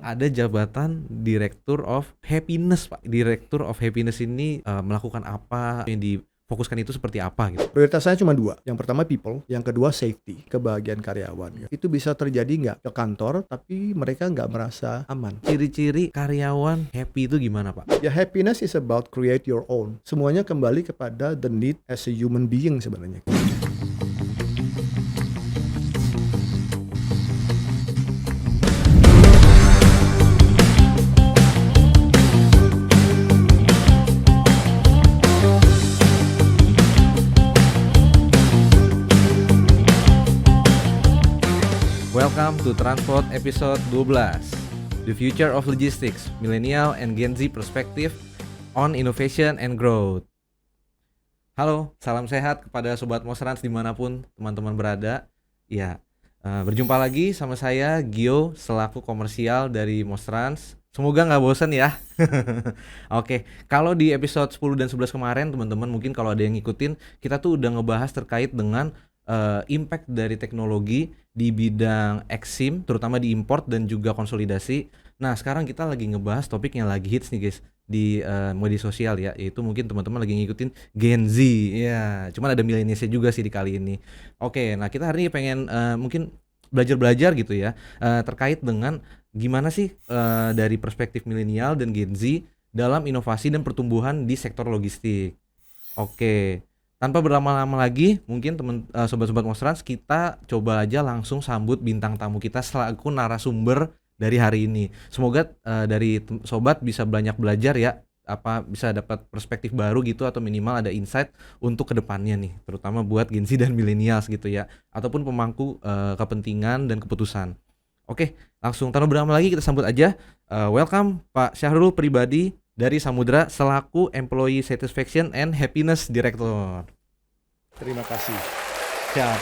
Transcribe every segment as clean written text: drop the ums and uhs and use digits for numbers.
ada jabatan Director of Happiness, Pak. Director of Happiness ini melakukan apa, yang difokuskan itu seperti apa gitu? Prioritas saya cuma 2. Yang pertama people, yang kedua safety, kebahagiaan karyawan. Itu bisa terjadi nggak ke kantor, tapi mereka nggak merasa aman. Ciri-ciri karyawan happy itu gimana, Pak? Ya, happiness is about create your own. Semuanya kembali kepada the need as a human being sebenarnya. Welcome to Transport episode 12, The Future of Logistics, Millennial and Gen Z Perspective on Innovation and Growth. Halo, salam sehat kepada Sobat Mosrans dimanapun teman-teman berada. Ya, berjumpa lagi sama saya, Gio, selaku komersial dari Mosrans. Semoga nggak bosan ya. Oke, kalau di episode 10 dan 11 kemarin, teman-teman mungkin kalau ada yang ngikutin, kita tuh udah ngebahas terkait dengan impact dari teknologi di bidang eXIM, terutama di import dan juga konsolidasi. Nah, sekarang kita lagi ngebahas topik yang lagi hits nih guys di media sosial ya, yaitu mungkin teman-teman lagi ngikutin Gen Z ya. Cuman ada milenialsnya juga sih di kali ini. Oke, nah kita hari ini pengen mungkin belajar gitu ya, terkait dengan gimana sih dari perspektif milenial dan Gen Z dalam inovasi dan pertumbuhan di sektor logistik. Oke, tanpa berlama-lama lagi, mungkin sobat-sobat Mosrans, kita coba aja langsung sambut bintang tamu kita selaku narasumber dari hari ini. Semoga dari sobat bisa banyak belajar ya, bisa dapat perspektif baru gitu, atau minimal ada insight untuk kedepannya nih, terutama buat Gen Z dan millennials gitu ya, ataupun pemangku kepentingan dan keputusan. Oke, langsung tanpa berlama lagi kita sambut aja. Welcome Pak Syahrul Pribadi dari Samudra selaku Employee Satisfaction and Happiness Director. Terima kasih. Siap.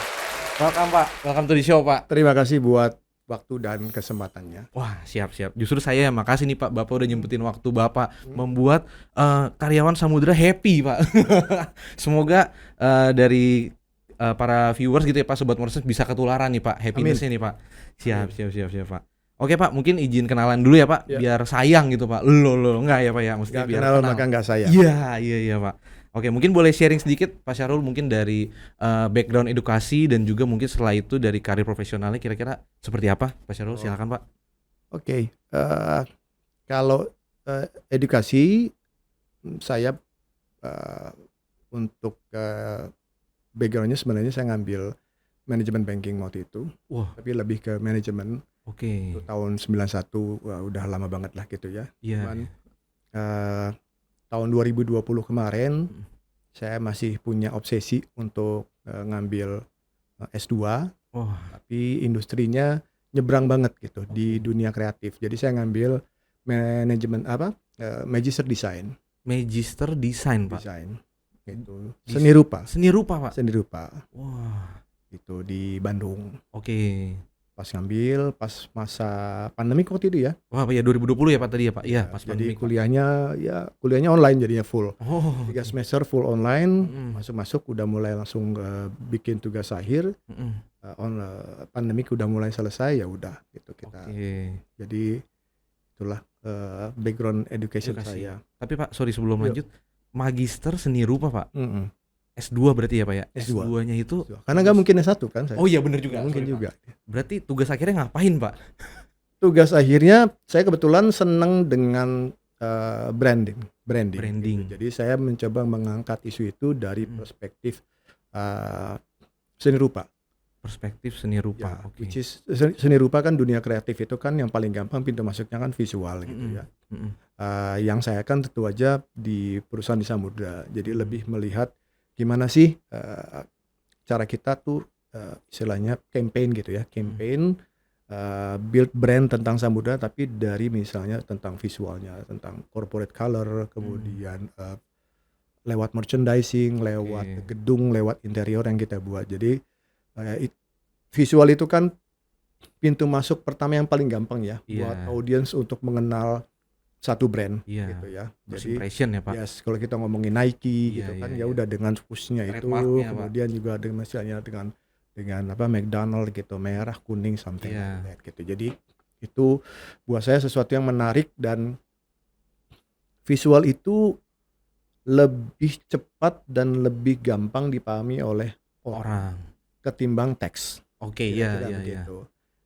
Welcome Pak, welcome to the show Pak. Terima kasih buat waktu dan kesempatannya. Wah, siap. Justru saya yang makasih nih Pak, Bapak udah nyempetin waktu Bapak membuat karyawan Samudra happy Pak. Semoga dari para viewers gitu ya Pak, Sobat Mosrans bisa ketularan nih Pak, happiness-nya nih Pak. Siap Pak. Oke Pak, mungkin izin kenalan dulu ya Pak, biar sayang gitu Pak. Lo enggak ya Pak ya, mesti Gak biar kenal kenal. maka gak sayang. Iya Pak. Oke, mungkin boleh sharing sedikit Pak Syahrul mungkin dari background edukasi dan juga mungkin setelah itu dari karir profesionalnya kira-kira seperti apa Pak Syahrul, silakan Pak. Oke, kalau edukasi saya untuk backgroundnya sebenarnya saya ngambil manajemen banking waktu itu. Wah. Tapi lebih ke manajemen. Oke. Itu tahun 91, udah lama banget lah gitu ya. Iya. Cuman tahun 2020 kemarin saya masih punya obsesi untuk ngambil S2. Tapi industrinya nyebrang banget gitu di dunia kreatif. Jadi saya ngambil manajemen Magister Design. Magister Design Pak. Design gitu. Seni rupa Pak. Wah. Itu di Bandung. Oke. Pas ngambil pas masa pandemi waktu itu ya. Wah, ya 2020 ya Pak tadi ya Pak. Iya, pas jadi pandemi. kuliahnya online jadinya full. 3 Okay. semester full online. Masuk udah mulai langsung bikin tugas akhir. Pandemik udah mulai selesai, ya udah gitu kita. Jadi itulah background education saya. Tapi Pak, sorry sebelum lanjut, Magister Seni Rupa Pak. S2 berarti ya Pak ya? S2-nya itu karena nggak mungkin S1 kan saya. Oh iya benar juga. Mungkin juga. Berarti tugas akhirnya ngapain Pak? Tugas akhirnya saya kebetulan senang dengan branding. Gitu. Jadi saya mencoba mengangkat isu itu dari perspektif seni rupa. Perspektif seni rupa. Ya, which is seni rupa kan dunia kreatif itu kan yang paling gampang pintu masuknya kan visual gitu ya. Yang saya kan tentu aja di perusahaan di Samudra. Jadi lebih melihat gimana sih cara kita tuh istilahnya campaign gitu ya, build brand tentang Samudra, tapi dari misalnya tentang visualnya, tentang corporate color, kemudian lewat merchandising, lewat gedung, lewat interior yang kita buat. Jadi visual itu kan pintu masuk pertama yang paling gampang ya buat audiens untuk mengenal satu brand gitu ya. Jadi impression ya Pak. Yes, kalau kita ngomongin Nike gitu kan ya udah dengan pushnya itu, kemudian Pak. Juga dengan misalnya dengan McDonald gitu, merah, kuning, something like that gitu. Jadi Itu buat saya sesuatu yang menarik, dan visual itu lebih cepat dan lebih gampang dipahami oleh orang Orang. ketimbang teks, Oke, ya, kira-kira ya, ya. begitu.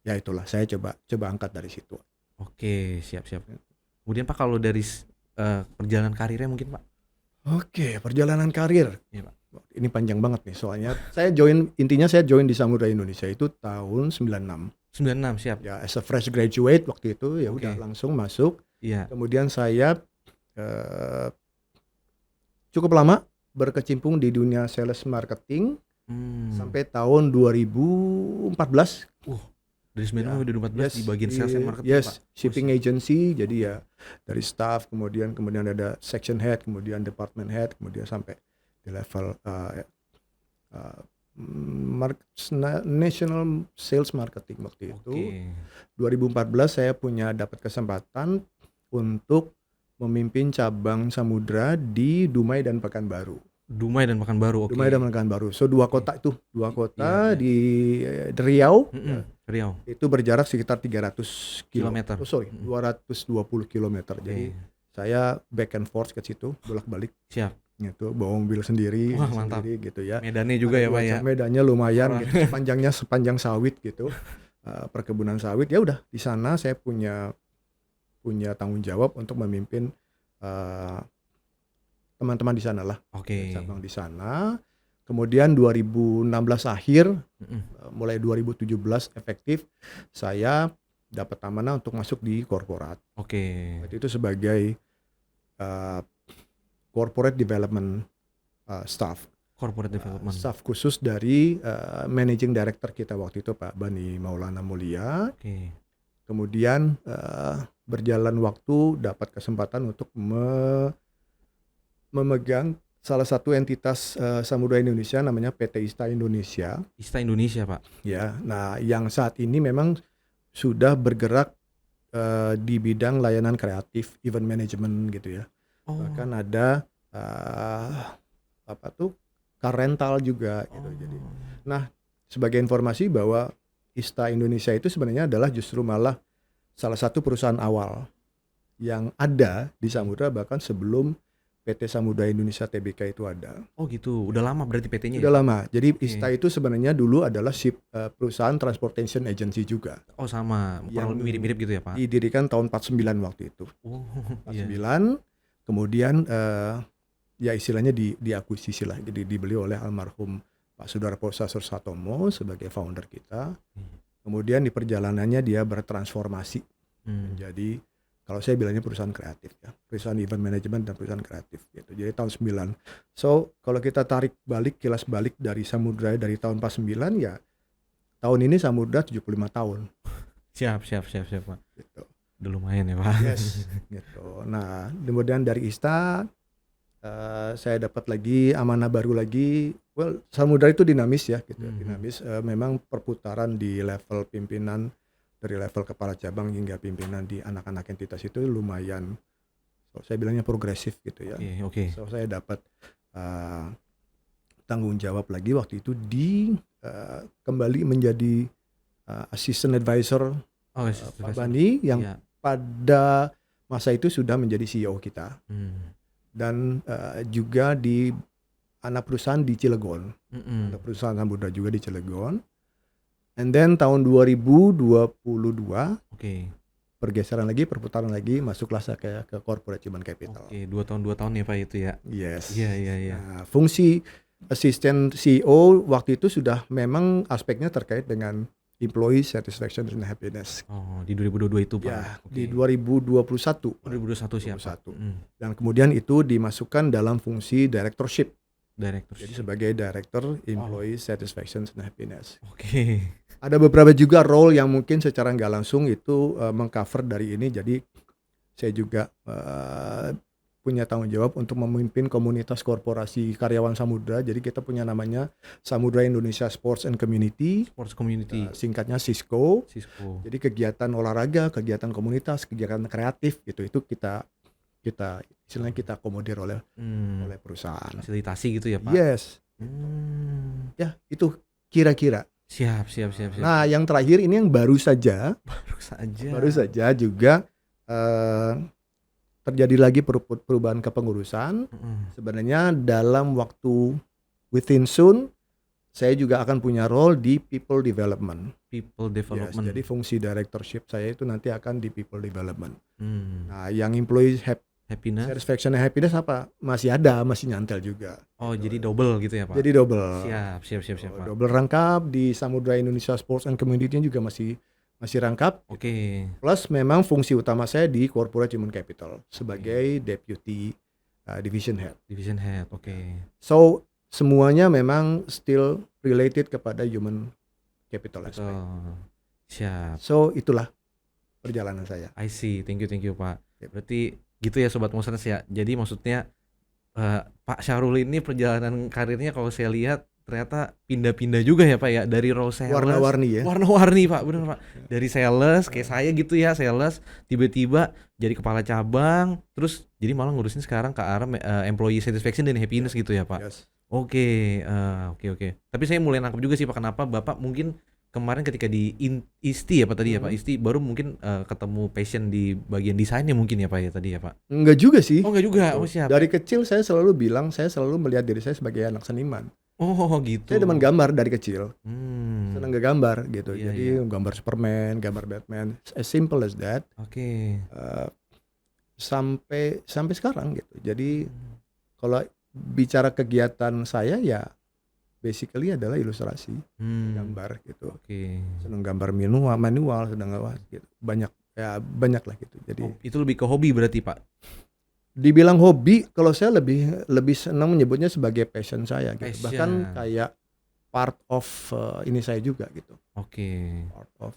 Ya itulah, saya coba angkat dari situ. Oke, siap. Kemudian Pak, kalau dari perjalanan karirnya mungkin Pak? Oke, perjalanan karir. Iya Pak. Ini panjang banget nih, soalnya saya join di Samudra Indonesia itu tahun 96. 96, siap. Ya, as a fresh graduate waktu itu, ya Oke. udah langsung masuk. Iya. Kemudian saya cukup lama berkecimpung di dunia sales marketing sampai tahun 2014. Dari 96 sampai 2014 di bagian sales and marketing Yes, Pak. shipping agency. Jadi ya dari staff, kemudian ada section head, kemudian department head, kemudian sampai di level national sales marketing waktu itu. 2014 saya dapat kesempatan untuk memimpin cabang Samudra di Dumai dan Pekanbaru. Dumai dan Pekanbaru, oke. Dumai dan Pekanbaru. So dua kota Iya. di Riau. Riau. Itu berjarak sekitar 300 Kilometer. 220 kilometer. Jadi saya back and forth ke situ, bolak-balik. Siap. Gitu, bawa mobil sendiri, Wah, mantap. gitu ya. Medannya juga ya Pak ya. Medannya lumayan, gitu. sepanjang sawit gitu. Perkebunan sawit. Ya udah, di sana saya punya tanggung jawab untuk memimpin teman-teman di sana lah. Oke. Cabang di sana. Kemudian 2016 akhir, mulai 2017 efektif, saya dapat amanah untuk masuk di korporat. Oke. Itu sebagai corporate development staff. Corporate development. Staff khusus dari managing director kita waktu itu, Pak Bani Maulana Mulia. Oke. Kemudian berjalan waktu dapat kesempatan untuk memegang salah satu entitas Samudra Indonesia, namanya PT ISTA Indonesia. ISTA Indonesia Pak. Ya, nah yang saat ini memang sudah bergerak di bidang layanan kreatif, event management gitu ya. Bahkan ada car rental juga gitu. Jadi, nah sebagai informasi bahwa ISTA Indonesia itu sebenarnya adalah justru malah salah satu perusahaan awal yang ada di Samudra, bahkan sebelum PT Samudra Indonesia Tbk itu ada. Oh gitu, udah lama berarti PT-nya? Udah lama. Jadi ISTA itu sebenarnya dulu adalah perusahaan transportation agency juga. Oh sama, yang mirip-mirip gitu ya Pak? Didirikan tahun 49 waktu itu. 49, kemudian ya istilahnya diakuisisi lah, jadi dibeli oleh almarhum Pak Sudarpo Sasur Satomo sebagai founder kita. Kemudian di perjalanannya dia bertransformasi menjadi, kalau saya bilangnya perusahaan kreatif ya, perusahaan event management dan perusahaan kreatif gitu. Jadi tahun 9. So kalau kita tarik balik, kilas balik dari Samudra dari tahun 49, ya tahun ini Samudra 75 tahun. Siap Pak. Gitu. Udah lumayan ya Pak. Yes. Gitu. Nah kemudian dari ISTA saya dapat lagi amanah baru lagi. Well, Samudra itu dinamis ya gitu. Dinamis, memang perputaran di level pimpinan, dari level kepala cabang hingga pimpinan di anak-anak entitas itu lumayan, so, saya bilangnya progresif gitu ya. Okay. So saya dapat tanggung jawab lagi waktu itu kembali menjadi assistant advisor Pak Bani yang pada masa itu sudah menjadi CEO kita. Dan juga di anak perusahaan di Cilegon, ada perusahaan Samudra juga di Cilegon. And then tahun 2022, pergeseran lagi, perputaran lagi, masuklah saya ke corporate human capital. 2 tahun ya Pak itu ya? Yes. Iya. Nah, fungsi asisten CEO waktu itu sudah memang aspeknya terkait dengan employee satisfaction and happiness. Oh, di 2022 itu Pak? Ya, di 2021. 2021 siap. Dan kemudian itu dimasukkan dalam fungsi directorship. Jadi sebagai director employee satisfaction and happiness. Oke. Ada beberapa juga role yang mungkin secara nggak langsung itu mengcover dari ini. Jadi saya juga punya tanggung jawab untuk memimpin komunitas korporasi karyawan Samudra. Jadi kita punya namanya Samudra Indonesia Sports and Community. Singkatnya SISCO. Jadi kegiatan olahraga, kegiatan komunitas, kegiatan kreatif gitu, itu kita istilahnya kita akomodir oleh perusahaan. Fasilitasi gitu ya Pak? Yes. Ya itu kira-kira Siap, siap, siap, siap. Nah, yang terakhir ini yang baru saja Baru saja. juga terjadi lagi perubahan kepengurusan. Mm-mm. Sebenarnya dalam waktu within soon saya juga akan punya role di people development. People Yes, development. jadi fungsi directorship saya itu nanti akan di people development. Hmm. Nah, yang employee Happiness. satisfaction and happiness apa? Masih ada, masih nyantel juga. Oh, jadi double gitu ya, Pak? Jadi double. Siap, siap, siap, siap, Pak. Double rangkap di Samudra Indonesia Sports and Community juga masih rangkap. Oke. Plus memang fungsi utama saya di corporate human capital sebagai deputy division head. Division head, oke. So semuanya memang still related kepada human capital aspect. Betul. Siap. So itulah perjalanan saya. I see. Thank you, Pak. Yep. Berarti gitu ya Sobat Musrens ya. Jadi maksudnya Pak Syahrul ini perjalanan karirnya kalau saya lihat ternyata pindah-pindah juga ya Pak ya, dari role sales. Warna-warni ya. Warna-warni Pak, bener Pak. Dari sales kayak saya gitu ya, sales tiba-tiba jadi kepala cabang, terus jadi malah ngurusin sekarang ke arah employee satisfaction dan happiness gitu ya Pak. Yes. Oke. Tapi saya mulai nangkep juga sih Pak, kenapa Bapak mungkin kemarin ketika di ISTI ya Pak tadi ya Pak, ISTI baru mungkin ketemu passion di bagian desainnya mungkin ya Pak ya tadi ya Pak. Enggak juga sih. Oh enggak juga, oh siap. Dari kecil saya selalu bilang, saya selalu melihat diri saya sebagai anak seniman. Oh gitu. Saya demen gambar dari kecil. Hmm. Senang gambar gitu. Iya, Jadi gambar Superman, gambar Batman, as simple as that. Oke. Sampai sekarang gitu. Jadi kalau bicara kegiatan saya ya basically adalah ilustrasi, gambar gitu. Oke. Senang gambar manual, senang apa gitu. Banyak lah gitu. Jadi itu lebih ke hobi berarti Pak. dibilang hobi, kalau saya lebih senang menyebutnya sebagai passion saya gitu. Passion. Bahkan kayak part of ini saya juga gitu. Oke. Part of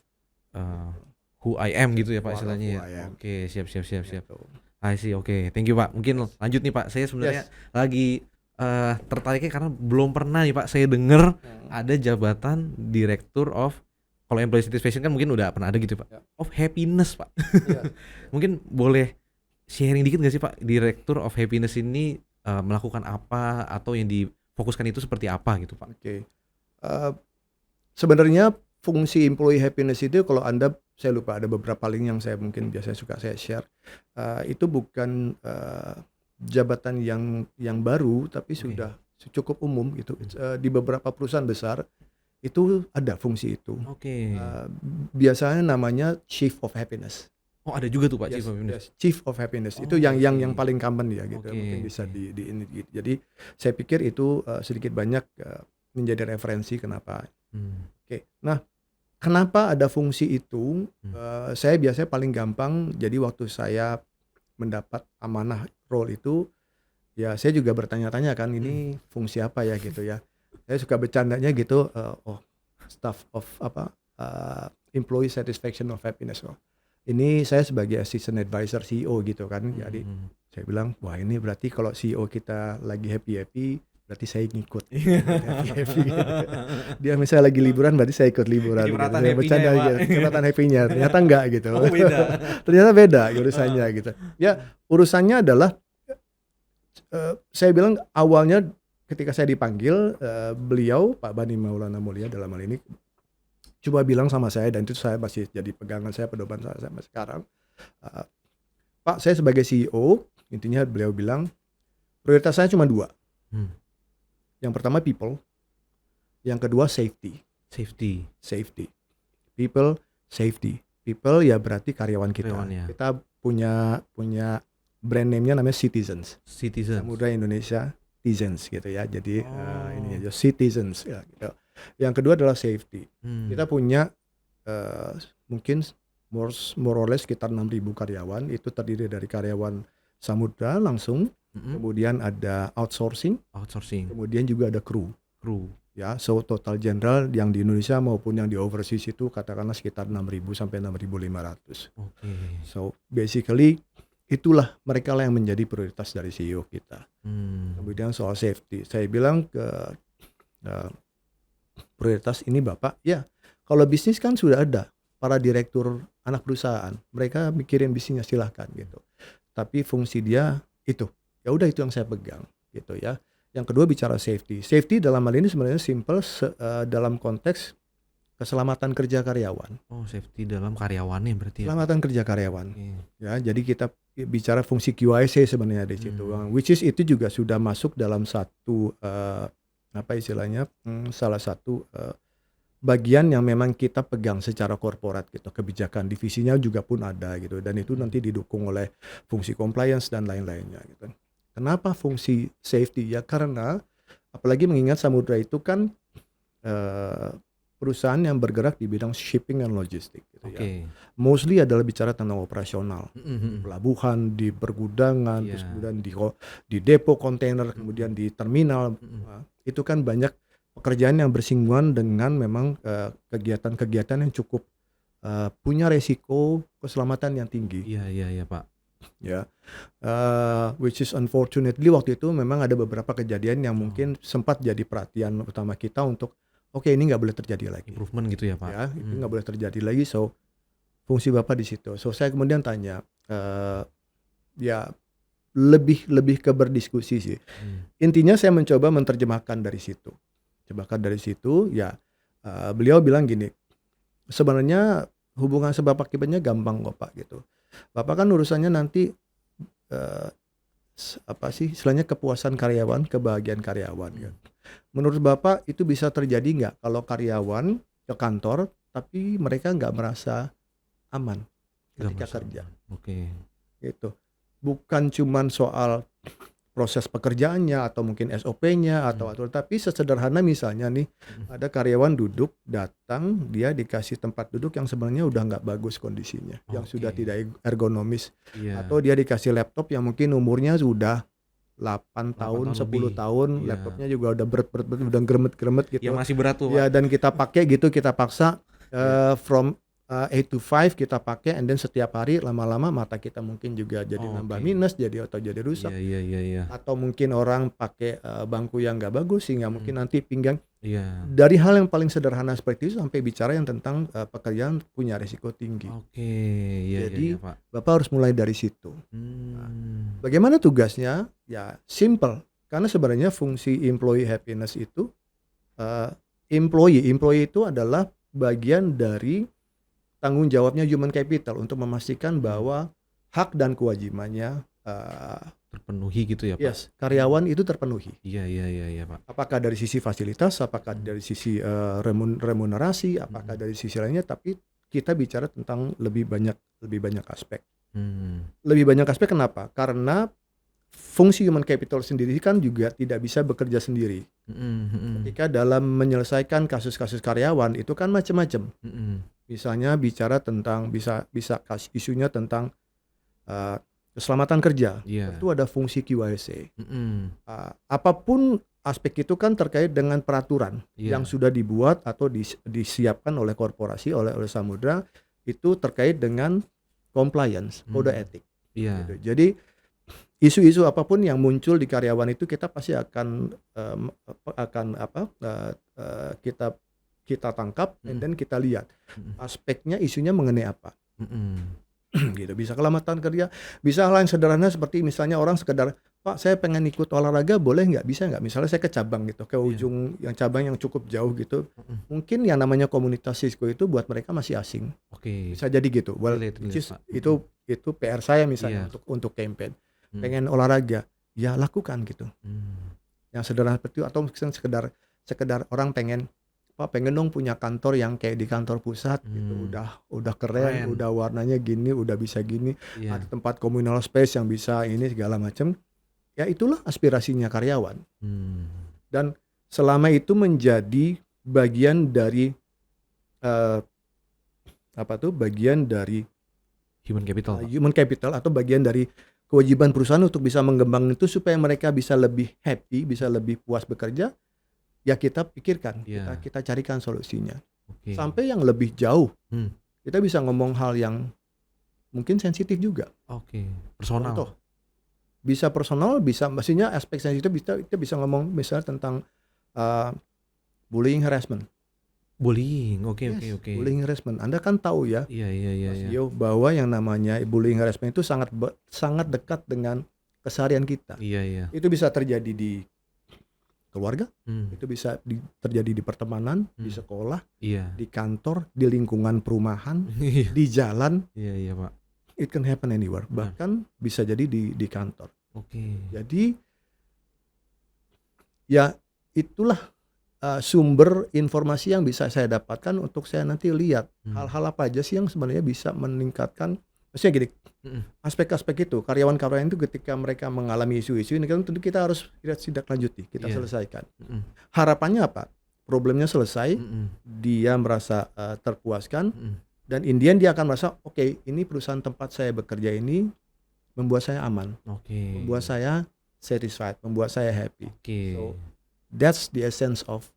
who I am gitu ya Pak part of istilahnya who ya. I am. Oke, siap. Gitu. I see, oke. Thank you Pak. Mungkin lanjut nih Pak. Saya sebenarnya lagi tertariknya karena belum pernah nih Pak saya dengar ada jabatan Director of, kalau employee satisfaction kan mungkin udah pernah ada gitu Pak. Of happiness Pak. Mungkin boleh sharing dikit nggak sih Pak, Director of happiness ini melakukan apa atau yang difokuskan itu seperti apa gitu Pak? Oke. Sebenarnya fungsi employee happiness itu kalau Anda, saya lupa ada beberapa link yang saya mungkin biasanya suka saya share. Itu bukan jabatan yang baru, tapi sudah cukup umum gitu. Di beberapa perusahaan besar itu ada fungsi itu. Oke. Biasanya namanya Chief of Happiness. Oh ada juga tuh Pak, Yes, Chief of Happiness. yes, Chief of Happiness. Itu Oh, yang oke. paling common ya gitu. Oke, Mungkin bisa oke. di ini gitu. Jadi saya pikir itu sedikit banyak menjadi referensi kenapa. Oke. Nah, kenapa ada fungsi itu? Saya biasanya paling gampang, jadi waktu saya mendapat amanah role itu, ya saya juga bertanya-tanya kan, ini fungsi apa ya gitu ya. Saya suka bercandanya gitu, staff of employee satisfaction of happiness. Ini saya sebagai assistant advisor CEO gitu kan. Jadi saya bilang, wah ini berarti kalau CEO kita lagi happy-happy, berarti saya ngikut. Happy-happy gitu. Dia misalnya lagi liburan, berarti saya ikut liburan. Jadi Gitu. perhatian Saya happy-nya bercanda ya, Pak. gitu. Kelihatan happy-nya. Ternyata enggak gitu. Oh beda. Ternyata beda urusannya gitu. Ya urusannya adalah, saya bilang awalnya ketika saya dipanggil, beliau Pak Bani Maulana Mulia dalam hal ini coba bilang sama saya, dan itu saya masih jadi pegangan saya, pedoman saya sampai sekarang. Pak, saya sebagai CEO, intinya beliau bilang prioritas saya cuma 2. Yang pertama people, yang kedua safety. People, safety. People ya berarti karyawan kita. Karyawannya. Kita punya brand name-nya namanya Citizens. Citizen. Samudra Indonesia Citizens gitu ya. Jadi ini aja Citizens ya gitu. Yang kedua adalah safety. Kita punya mungkin more or less sekitar 6.000 karyawan. Itu terdiri dari karyawan Samudra langsung, kemudian ada outsourcing, kemudian juga ada kru. Ya, so total general yang di Indonesia maupun yang di overseas itu katakanlah sekitar 6.000 sampai 6.500. So basically itulah mereka lah yang menjadi prioritas dari CEO kita. Kemudian soal safety, saya bilang ke prioritas ini Bapak, ya kalau bisnis kan sudah ada para direktur anak perusahaan, mereka mikirin bisnisnya silahkan gitu. Tapi fungsi dia itu, ya udah itu yang saya pegang gitu ya. Yang kedua bicara safety. Safety dalam hal ini sebenarnya simple dalam konteks keselamatan kerja karyawan. Oh, safety dalam karyawannya berarti ya, Pak? Keselamatan kerja karyawan. Oke. Ya, jadi kita bicara fungsi QIC sebenarnya di situ. Which is itu juga sudah masuk dalam satu apa istilahnya? Salah satu bagian yang memang kita pegang secara korporat gitu. Kebijakan divisinya juga pun ada gitu, dan itu nanti didukung oleh fungsi compliance dan lain-lainnya gitu. Kenapa fungsi safety? Ya karena apalagi mengingat Samudra itu kan perusahaan yang bergerak di bidang shipping and logistik gitu ya. Oke. Mostly adalah bicara tentang operasional. Mhm. Pelabuhan, di pergudangan, Iya. terus kemudian di depo kontainer, kemudian di terminal. Itu kan banyak pekerjaan yang bersinggungan dengan memang kegiatan-kegiatan yang cukup punya resiko keselamatan yang tinggi. Iya, Pak. Ya, which is unfortunately waktu itu memang ada beberapa kejadian yang mungkin sempat jadi perhatian utama kita untuk oke, ini nggak boleh terjadi lagi. Improvement gitu ya, Pak. Ya, itu nggak boleh terjadi lagi. So fungsi Bapak di situ. So saya kemudian tanya, ya lebih ke berdiskusi sih. Intinya saya mencoba menerjemahkan dari situ. Ya beliau bilang gini, sebenarnya hubungan sebab akibatnya gampang kok Pak gitu. Bapak kan urusannya nanti apa sih istilahnya kepuasan karyawan, kebahagiaan karyawan kan. Menurut Bapak itu bisa terjadi nggak kalau karyawan ke kantor tapi mereka nggak merasa aman ketika kerja? Oke. Gitu. Bukan cuman soal proses pekerjaannya atau mungkin SOP-nya atau tapi sesederhana misalnya nih ada karyawan duduk datang, dia dikasih tempat duduk yang sebenarnya udah nggak bagus kondisinya, yang sudah tidak ergonomis, atau dia dikasih laptop yang mungkin umurnya sudah 8 tahun, 10 tahun, laptopnya juga udah berat, udah geremet gitu. Ya masih berat tuh, Pak. Ya, dan kita pakai gitu, kita paksa from 8 to 5 kita pakai, and then setiap hari lama-lama mata kita mungkin juga jadi nambah minus, atau jadi rusak. Iya. Atau mungkin orang pakai bangku yang nggak bagus sehingga mungkin nanti pinggang. Iya. Dari hal yang paling sederhana seperti itu sampai bicara yang tentang pekerjaan punya risiko tinggi. Oke, iya, Jadi Pak. Bapak harus mulai dari situ. Nah, bagaimana tugasnya? Ya simple, karena sebenarnya fungsi employee happiness itu employee itu adalah bagian dari tanggung jawabnya human capital untuk memastikan bahwa hak dan kewajibannya terpenuhi gitu ya, Pak? Yes, karyawan itu terpenuhi. Iya, Pak. Apakah dari sisi fasilitas, apakah dari sisi remunerasi, apakah dari sisi lainnya, tapi kita bicara tentang lebih banyak aspek. Lebih banyak aspek kenapa? Karena fungsi human capital sendiri kan juga tidak bisa bekerja sendiri. Ketika dalam menyelesaikan kasus-kasus karyawan itu kan macam-macam. Misalnya bicara tentang bisa isunya tentang keselamatan kerja, itu ada fungsi QIC. Apapun aspek itu kan terkait dengan peraturan yang sudah dibuat atau disiapkan oleh korporasi, oleh Samudra, itu terkait dengan compliance, kode etik. Gitu. Jadi isu-isu apapun yang muncul di karyawan itu kita pasti akan kita tangkap and then kita lihat aspeknya, isunya mengenai apa. Gitu. Bisa keselamatan kerja, bisa hal yang sederhana seperti misalnya orang sekedar, Pak saya pengen ikut olahraga boleh nggak, bisa nggak, misalnya saya ke cabang gitu, ke ujung yang cabang yang cukup jauh gitu, mungkin yang namanya komunitas Cisco itu buat mereka masih asing. Bisa jadi gitu. Well, itu PR saya misalnya untuk campaign. Pengen olahraga, ya lakukan gitu. Yang sederhana seperti itu, atau sekedar orang pengen dong punya kantor yang kayak di kantor pusat gitu, udah keren, udah warnanya gini, udah bisa gini, ada tempat communal space yang bisa ini segala macam. Ya itulah aspirasinya karyawan. Dan selama itu menjadi bagian dari bagian dari human capital atau bagian dari kewajiban perusahaan untuk bisa mengembangkan itu supaya mereka bisa lebih happy, bisa lebih puas bekerja. Ya kita pikirkan, kita carikan solusinya. Sampai yang lebih jauh, kita bisa ngomong hal yang mungkin sensitif juga. Personal. Contoh, bisa personal, bisa maksudnya aspek sensitif, kita bisa ngomong misalnya tentang bullying harassment. Bullying, oke. Bullying harassment, Anda kan tahu ya, Iya. bahwa yang namanya bullying harassment itu sangat dekat dengan keseharian kita. Iya. Itu bisa terjadi di keluarga, Hmm. itu bisa terjadi di pertemanan, di Hmm. sekolah, Iya. di kantor, di lingkungan perumahan, Iya. di jalan. Iya, iya, Pak. It can happen anywhere. Benar. Bahkan bisa jadi di kantor. Oke. Jadi ya itulah sumber informasi yang bisa saya dapatkan untuk saya nanti lihat hal-hal apa aja sih yang sebenarnya bisa meningkatkan. Maksudnya gini, Mm-mm. aspek-aspek itu karyawan-karyawan itu ketika mereka mengalami isu-isu ini kan tentu kita harus tidak lanjuti, kita Iya. selesaikan. Mm-mm. Harapannya apa? Problemnya selesai, Mm-mm. dia merasa terpuaskan, Mm-mm. dan in the end dia akan merasa oke, ini perusahaan tempat saya bekerja ini membuat saya aman, Oke. membuat saya satisfied, membuat saya happy. Oke. So, that's the essence of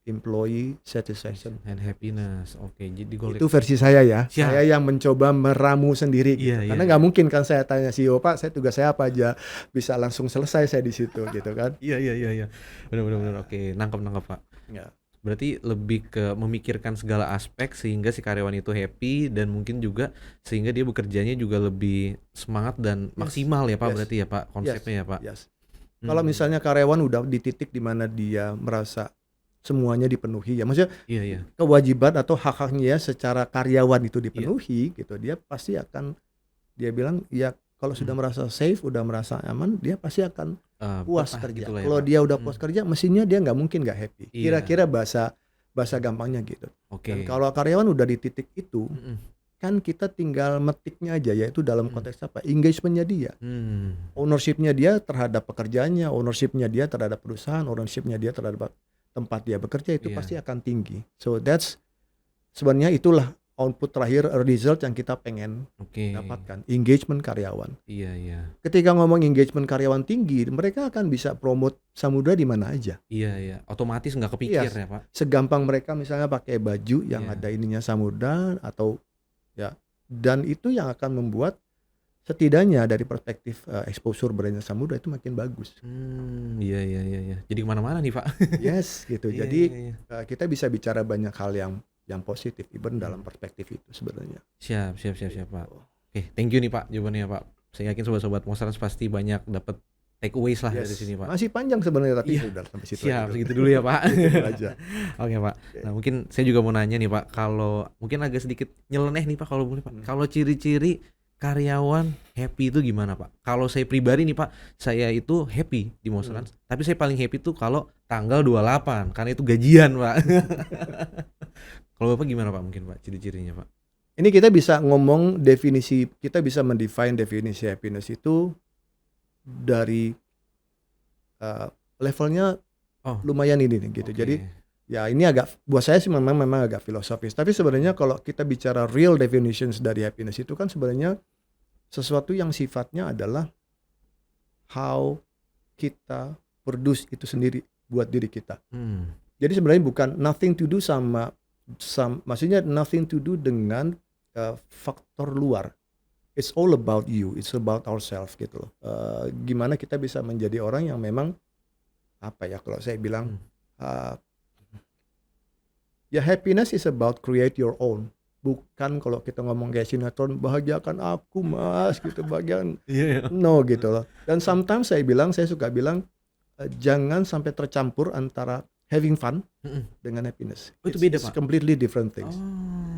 employee satisfaction. And happiness. Oke, jadi golek. Itu versi saya ya. Siap. Saya yang mencoba meramu sendiri gitu. Iya, Karena iya. nggak mungkin kan saya tanya CEO, Pak, saya tugas saya apa aja, bisa langsung selesai saya di situ gitu kan. Iya. Benar. Oke, nangkep Pak. Ya. Berarti lebih ke memikirkan segala aspek sehingga si karyawan itu happy dan mungkin juga sehingga dia bekerjanya juga lebih semangat dan maksimal ya Pak, Yes. berarti ya Pak konsepnya ya Pak. Yes. Kalau misalnya karyawan udah di titik di mana dia merasa semuanya dipenuhi ya, maksudnya Iya. kewajiban atau hak-haknya ya secara karyawan itu dipenuhi gitu, dia pasti akan, dia bilang ya kalau sudah merasa safe, udah merasa aman, dia pasti akan puas betah kerja. gitu lah ya, Kalau Pak. dia udah puas kerja, mestinya dia nggak mungkin nggak happy. Iya. Kira-kira bahasa gampangnya gitu. Oke. Dan kalau karyawan udah di titik itu, Mm-mm. kan kita tinggal metiknya aja, yaitu dalam konteks apa? Engagementnya dia, ownershipnya dia terhadap pekerjaannya, ownershipnya dia terhadap perusahaan, ownershipnya dia terhadap tempat dia bekerja itu Iya. pasti akan tinggi. So that's sebenarnya itulah output terakhir, result yang kita pengen Oke. dapatkan, engagement karyawan. Iya. Ketika ngomong engagement karyawan tinggi, mereka akan bisa promote Samudra di mana aja. Iya. Otomatis nggak kepikir Yes. ya Pak. Segampang mereka misalnya pakai baju yang Iya. ada ininya Samudra atau ya, dan itu yang akan membuat setidaknya dari perspektif exposure brandnya Samudra itu makin bagus. Iya. Jadi kemana-mana nih Pak. Yes, gitu. Iya, Jadi iya. kita bisa bicara banyak hal yang positif, even dalam perspektif itu sebenarnya. Siap Pak. Oke, thank you nih Pak jawabannya Pak. Saya yakin sobat-sobat Mostrans pasti banyak dapat takeaways lah dari sini Pak. Masih panjang sebenarnya tapi Iya. udah sampai situ. Siap, aja dulu. segitu dulu ya Pak. Gitu aja. Oke Pak. Nah mungkin saya juga mau nanya nih Pak, kalau mungkin agak sedikit nyeleneh nih Pak kalau boleh Pak. Kalau ciri-ciri karyawan happy itu gimana Pak? Kalau saya pribadi nih Pak, saya itu happy di Mostrans, tapi saya paling happy tuh kalau tanggal 28 karena itu gajian Pak. Kalau Bapak gimana Pak mungkin Pak ciri-cirinya Pak? Ini kita bisa ngomong definisi, kita bisa mendefine definisi happiness itu dari levelnya lumayan ini nih gitu. Oke. Jadi ya ini agak, buat saya sih memang agak filosofis. Tapi sebenarnya kalau kita bicara real definitions dari happiness itu kan sebenarnya sesuatu yang sifatnya adalah how kita produce itu sendiri buat diri kita. Jadi sebenarnya bukan nothing to do maksudnya nothing to do dengan faktor luar. It's all about you, it's about ourselves gitu loh. Gimana kita bisa menjadi orang yang memang apa ya, kalau saya bilang ya happiness is about create your own. Bukan kalau kita ngomong kayak sinetron, bahagiakan aku mas gitu, bagian no gitu loh. Dan sometimes saya suka bilang jangan sampai tercampur antara having fun dengan happiness. Oh, itu beda, It's Pak? completely different things.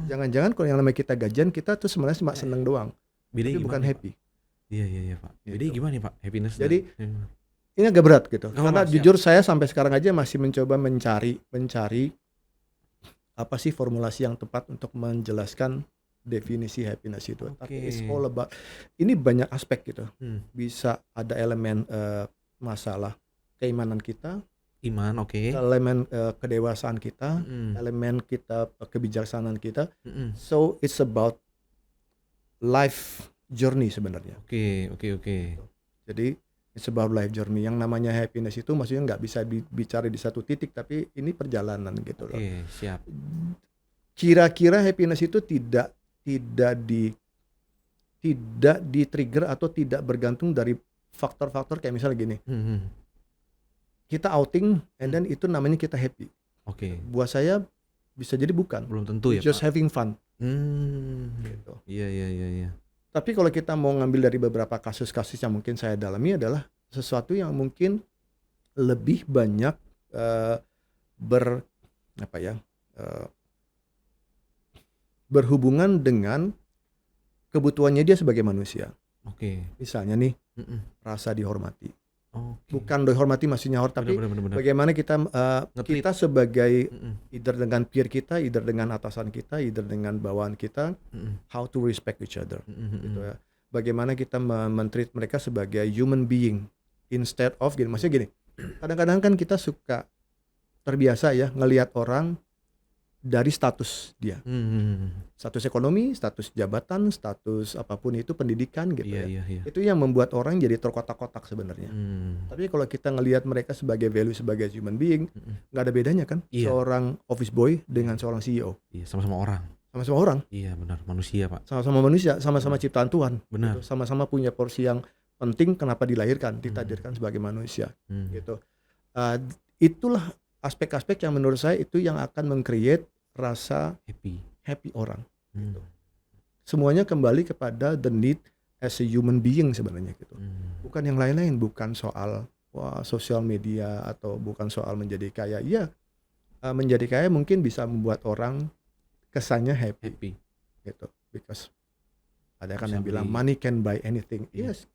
Jangan-jangan kalau yang namanya kita gajian, kita tuh sebenarnya cuma seneng doang, Bedanya tapi bukan gimana, happy. Pak? Iya Pak. Jadi Gitu. gimana nih Pak happiness? Jadi, ini agak berat gitu. Oh, Karena siap. jujur saya sampai sekarang aja masih mencoba mencari apa sih formulasi yang tepat untuk menjelaskan definisi happiness itu. Oke. Tapi it's all about, ini banyak aspek gitu. Bisa ada elemen masalah keimanan kita, Iman, oke. elemen kedewasaan kita, elemen kita kebijaksanaan kita. So it's about life journey sebenarnya. Oke. Jadi it's about life journey. Yang namanya happiness itu maksudnya nggak bisa dibicara di satu titik, tapi ini perjalanan gitu loh. Oke, siap. Kira-kira happiness itu tidak di trigger atau tidak bergantung dari faktor-faktor kayak misalnya gini. Kita outing and then itu namanya kita happy. Oke. Buat saya bisa jadi bukan. Belum tentu ya Just Pak. having fun. Gitu. Iya. Tapi kalau kita mau ngambil dari beberapa kasus-kasus yang mungkin saya dalami adalah sesuatu yang mungkin lebih banyak ber apa ya eh, berhubungan dengan kebutuhannya dia sebagai manusia. Oke. Misalnya nih, Mm-mm. rasa dihormati. Oke. Bukan dihormati maksudnya tapi Benar. bagaimana kita Nge-treat. kita sebagai Mm-mm. either dengan peer kita, either dengan atasan kita, either dengan bawahan kita, Mm-mm. how to respect each other. Mm-mm. Gitu ya. Bagaimana kita men-treat mereka sebagai human being instead of gini. Maksudnya gini, kadang-kadang kan kita suka terbiasa ya ngelihat orang dari status dia. Status ekonomi, status jabatan, status apapun itu, pendidikan gitu Iya, ya. iya. Itu yang membuat orang jadi terkotak-kotak sebenarnya. Tapi kalau kita ngelihat mereka sebagai value, sebagai human being, nggak ada bedanya kan? Iya. Seorang office boy dengan seorang CEO. Iya, sama-sama orang. Sama-sama orang, Iya, benar. Manusia, Pak. sama-sama manusia, sama-sama ciptaan Tuhan. Benar. Gitu. Sama-sama punya porsi yang penting kenapa dilahirkan, ditakdirkan sebagai manusia. Gitu. Itulah aspek-aspek yang menurut saya itu yang akan meng-create rasa happy orang. Gitu. Semuanya kembali kepada the need as a human being sebenarnya gitu. Bukan yang lain-lain, bukan soal sosial media atau bukan soal menjadi kaya. Iya, menjadi kaya mungkin bisa membuat orang kesannya happy. Gitu. Because ada kan yang bilang money can buy anything. Yes.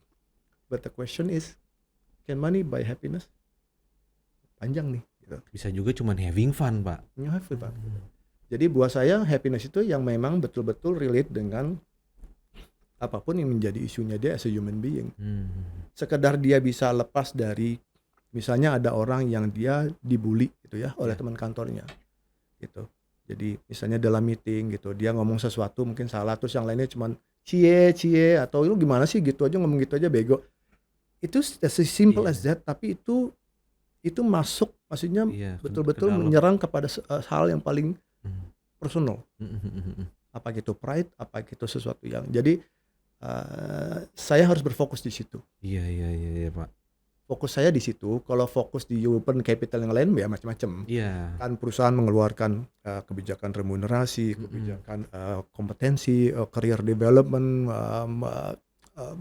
But the question is, can money buy happiness? Panjang nih gitu. Bisa juga cuman having fun, Pak. Happy, Pak. Jadi buat saya happiness itu yang memang betul-betul relate dengan apapun yang menjadi isunya dia as a human being. Sekedar dia bisa lepas dari, misalnya ada orang yang dia dibully gitu ya oleh teman kantornya gitu. Jadi misalnya dalam meeting gitu, dia ngomong sesuatu mungkin salah, terus yang lainnya cuman cie atau lu gimana sih gitu aja, ngomong gitu aja bego. Itu as simple as that, tapi itu masuk, maksudnya betul-betul menyerang kepada hal yang paling personal. Apa gitu pride, apa gitu sesuatu yang jadi saya harus berfokus di situ. Iya, Pak. Fokus saya di situ. Kalau fokus di human capital yang lain ya macam-macam. Iya. Kan perusahaan mengeluarkan kebijakan remunerasi, kebijakan kompetensi, career development,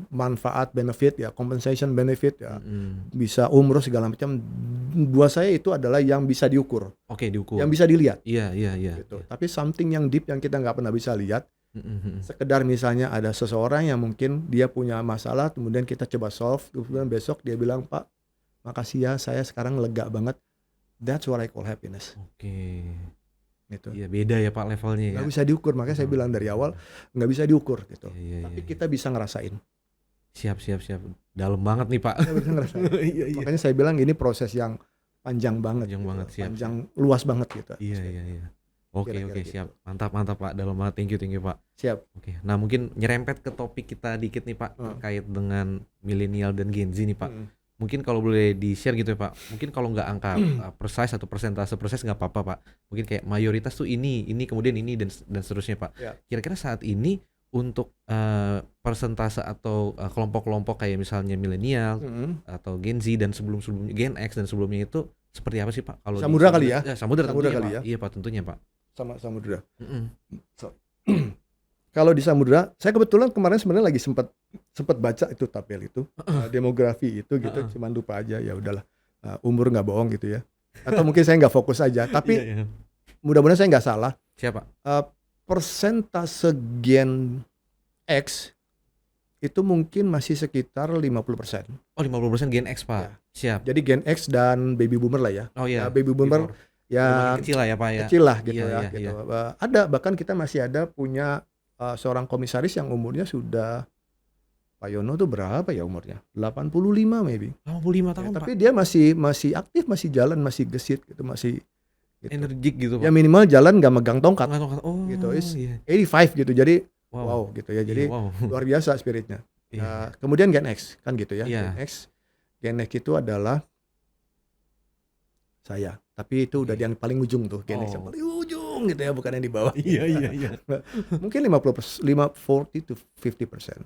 manfaat, benefit ya, compensation benefit ya, bisa umroh segala macam. Buat saya itu adalah yang bisa diukur. Oke, diukur. Yang bisa dilihat. Iya. Gitu. Tapi something yang deep yang kita nggak pernah bisa lihat. Sekedar misalnya ada seseorang yang mungkin dia punya masalah, kemudian kita coba solve, kemudian besok dia bilang, Pak, makasih ya, saya sekarang lega banget. That's what I call happiness. Oke. Gitu. Iya, beda ya Pak levelnya ya. Nggak bisa diukur, makanya saya bilang dari awal nggak bisa diukur gitu. Tapi Iya. kita bisa ngerasain. Siap. Dalam banget nih Pak. Kita bisa ngerasain. Makanya saya bilang ini proses yang panjang banget. Siap. Panjang, luas banget gitu. Iya. Oke, Kira-kira siap. Mantap Pak. Dalam banget. Thank you Pak. Siap. Oke. Nah, mungkin nyerempet ke topik kita dikit nih Pak, terkait dengan milenial dan Gen Z nih Pak. Mungkin kalau boleh di-share gitu ya Pak. Mungkin kalau nggak angka precise atau persentase nggak apa-apa Pak. Mungkin kayak mayoritas tuh ini kemudian ini dan seterusnya Pak. Ya. Kira-kira saat ini untuk persentase atau kelompok-kelompok kayak misalnya milenial atau Gen Z dan sebelum-sebelumnya Gen X dan sebelumnya itu seperti apa sih Pak? Kalau Samudra kali ya? Samudra tentunya kali Pak. ya? Iya Pak, tentunya Pak. Sama Samudra. Kalau di Samudra, saya kebetulan kemarin sebenarnya lagi sempat baca itu tabel itu, demografi itu gitu, cuman lupa aja, ya udahlah, umur nggak bohong gitu ya, atau mungkin saya nggak fokus aja, tapi mudah-mudahan saya nggak salah. Siapa? Persentase Gen X itu mungkin masih sekitar 50%. Oh, 50% Gen X Pak. Ya. Siap. Jadi Gen X dan baby boomer lah ya. Oh iya. Baby boomer ya kecil lah ya Pak ya. Kecil lah gitu Iya. gitu. Ada, bahkan kita masih ada punya seorang komisaris yang umurnya sudah, Pak Yono tuh berapa ya umurnya? 85 maybe. 85 tahun Ya, Pak. tapi dia masih aktif, masih jalan, masih gesit gitu, masih gitu. Energik gitu Pak. Ya minimal jalan nggak megang tongkat. Oh, gitu. Iya. 85 gitu. Jadi Wow. gitu ya. Jadi luar biasa spiritnya. Iya. Kemudian Gen X kan gitu ya. Iya. Gen X itu adalah saya. Tapi itu udah yang paling ujung tuh, Gen X yang paling ujung gitu ya, bukan yang di bawah. Iya. Mungkin 40 to 50%.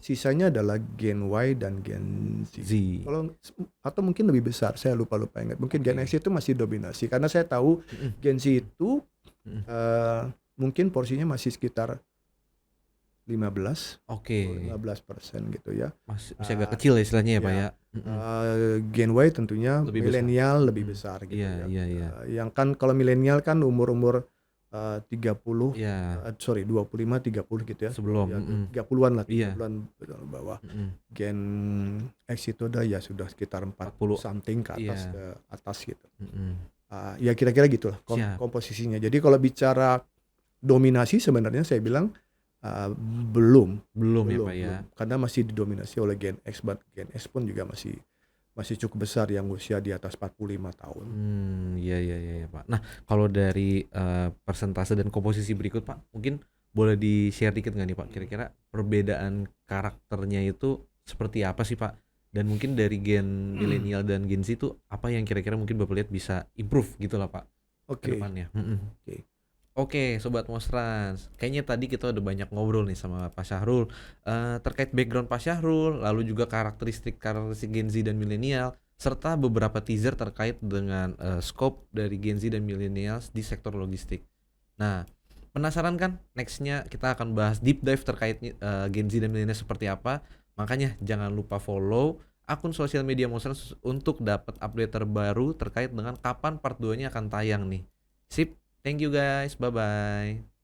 Sisanya adalah Gen Y dan Gen Z. Kalau atau mungkin lebih besar, saya lupa ingat. Mungkin Gen X itu masih dominasi karena saya tahu Gen Z itu mungkin porsinya masih sekitar 15 Oke. 15% gitu ya. Masih agak kecil ya istilahnya ya, Pak Ya, ya? Mhm. Gen Y tentunya Lebih besar. milenial lebih Mhm. besar gitu Iya ya. iya iya. Yang kan kalau milenial kan umur-umur 30, Iya, 25 30 gitu ya. sebelum, Ya mhm. 30-an lah, Iya, 30-an bawah. mhm. Gen X itu udah ya sudah sekitar 40 40, something ke iya, atas gitu. mhm. Ya kira-kira gitulah Siap. komposisinya. Jadi kalau bicara dominasi sebenarnya saya bilang belum, Belum ya, belum, Pak, ya? belum. Karena masih didominasi oleh Gen X, Gen X pun juga masih cukup besar yang usia di atas 45 tahun. Iya iya iya iya, Pak. Nah, kalau dari, persentase dan komposisi berikut, Pak, mungkin boleh di-share dikit nggak nih, Pak, kira-kira perbedaan karakternya itu seperti apa sih, Pak? Dan mungkin dari gen milenial dan Gen Z itu apa yang kira-kira mungkin Bapak lihat bisa improve gitu lah, Pak, ke Oke, depannya? Mhm. oke. Oke, Sobat Mostrans, kayaknya tadi kita udah banyak ngobrol nih sama Pak Syahrul, terkait background Pak Syahrul, lalu juga karakteristik Gen Z dan milenial, serta beberapa teaser terkait dengan, scope dari Gen Z dan millennials di sektor logistik. Nah, penasaran kan next-nya kita akan bahas deep dive terkait, Gen Z dan millennials seperti apa? Makanya jangan lupa follow akun sosial media Mostrans untuk dapat update terbaru terkait dengan kapan part 2-nya akan tayang nih. Sip. Thank you guys. Bye bye.